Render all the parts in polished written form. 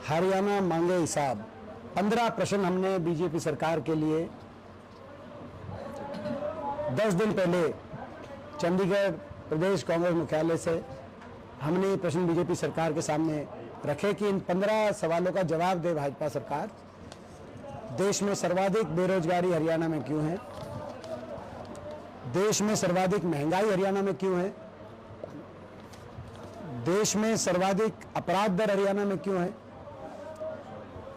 हरियाणा मांगे हिसाब। 15 प्रश्न हमने बीजेपी सरकार के लिए 10 दिन पहले चंडीगढ़ प्रदेश कांग्रेस मुख्यालय से हमने ये प्रश्न बीजेपी सरकार के सामने रखे कि इन 15 सवालों का जवाब दे भाजपा सरकार। देश में सर्वाधिक बेरोजगारी हरियाणा में क्यों है? देश में सर्वाधिक महंगाई हरियाणा में क्यों है? देश में सर्वाधिक अपराध दर हरियाणा में क्यों है?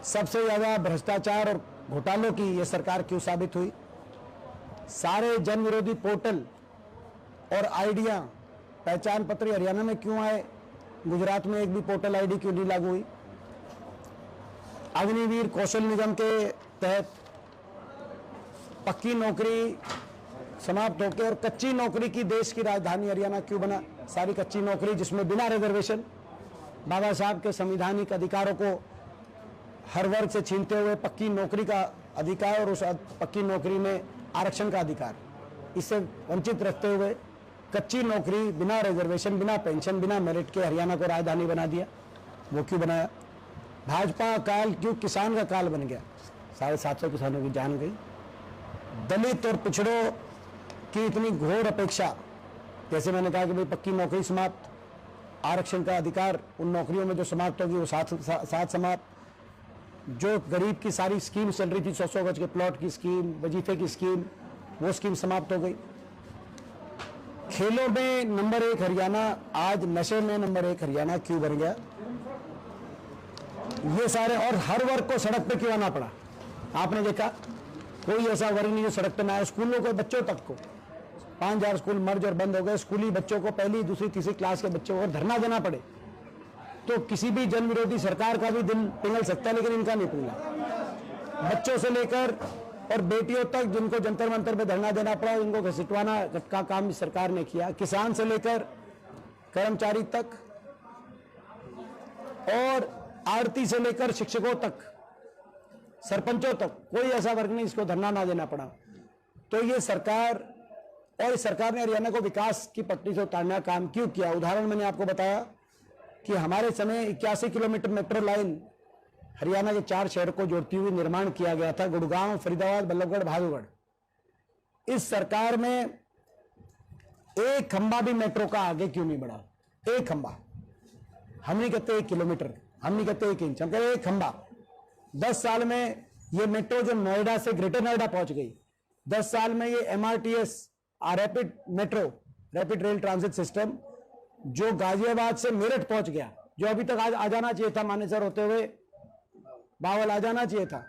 सबसे ज्यादा भ्रष्टाचार और घोटालों की यह सरकार क्यों साबित हुई? सारे जन विरोधी पोर्टल और आईडियां पहचान पत्र हरियाणा में क्यों आए? गुजरात में एक भी पोर्टल आईडी क्यों नहीं लागू हुई? अग्निवीर कौशल निगम के तहत पक्की नौकरी समाप्त होकर और कच्ची नौकरी की देश की राजधानी हरियाणा क्यों बना? सारी कच्ची नौकरी जिसमें बिना रिजर्वेशन बाबा साहब के संवैधानिक अधिकारों को हर वर्ग से छीनते हुए पक्की नौकरी का अधिकार और उस पक्की नौकरी में आरक्षण का अधिकार, इससे वंचित रखते हुए कच्ची नौकरी बिना रिजर्वेशन, बिना पेंशन, बिना मेरिट के हरियाणा को राजधानी बना दिया। वो क्यों बनाया? भाजपा काल क्यों किसान का काल बन गया? 750 किसानों की जान गई। दलित और पिछड़ों की इतनी घोर अपेक्षा, जैसे मैंने कहा कि भाई पक्की नौकरी समाप्त, आरक्षण का अधिकार उन नौकरियों में जो समाप्त होगी वो साथ समाप्त। जो गरीब की सारी स्कीम चल रही थी, 100 गज के प्लॉट की स्कीम, वजीफे की स्कीम, वो स्कीम समाप्त हो गई। खेलों में नंबर 1 हरियाणा, आज नशे में नंबर 1 हरियाणा क्यों बन गया? ये सारे, और हर वर्ग को सड़क पे क्यों आना पड़ा? आपने देखा कोई ऐसा वर्ग नहीं जो सड़क पे ना आए। स्कूलों को, बच्चों तक को 5000 स्कूल मर्ज और बंद हो गए। स्कूली बच्चों को, पहली दूसरी तीसरी क्लास के बच्चों को धरना देना पड़े तो किसी भी जन विरोधी सरकार का भी दिल पिघल सकता है, लेकिन इनका नहीं पिघला। बच्चों से लेकर और बेटियों तक जिनको जंतर मंतर पे धरना देना पड़ा, उनको घसीटवाना का काम सरकार ने किया। किसान से लेकर कर्मचारी तक और आड़ती से लेकर शिक्षकों तक, सरपंचों तक, कोई ऐसा वर्ग नहीं इसको धरना ना देना पड़ा। तो ये सरकार, और इस सरकार ने हरियाणा को विकास की पटरी से उतारने का काम क्यों किया? उदाहरण मैंने आपको बताया कि हमारे समय 81 किलोमीटर मेट्रो लाइन हरियाणा के 4 शहर को जोड़ती हुई निर्माण किया गया था, गुड़गांव, फरीदाबाद, बल्लभगढ़, भागलगढ़। इस सरकार में एक खंबा भी मेट्रो का आगे क्यों नहीं बढ़ा? एक खंबा, हम नहीं कहते 1 किलोमीटर, हम नहीं कहते 1 इंच, हम कहते एक खंबा। 10 साल में ये मेट्रो जो नोएडा से ग्रेटर नोएडा पहुंच गई, 10 साल में ये MRTS rapid metro, rapid rail transit system, जो गाजियाबाद से मेरठ पहुंच गया, जो अभी तक आज आ जाना चाहिए था, मानेसर होते हुए बावल आ जाना चाहिए था।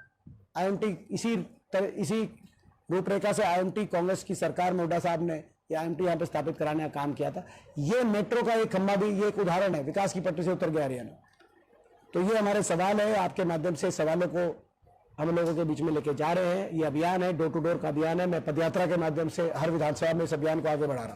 IMT इसी रूपरेखा से IMT कांग्रेस की सरकार में हुड्डा साहब ने IMT यहां पर स्थापित कराने का काम किया था। ये मेट्रो का एक खंबा भी, ये एक उदाहरण है, विकास की पटरी से उतर गया हरियाणा। तो ये हमारे सवाल है, आपके माध्यम से सवालों को हम लोगों के बीच में लेके जा रहे हैं। ये अभियान है, डोर टू डोर का अभियान है। मैं पदयात्रा के माध्यम से हर विधानसभा में इस अभियान को आगे बढ़ा रहा हूं।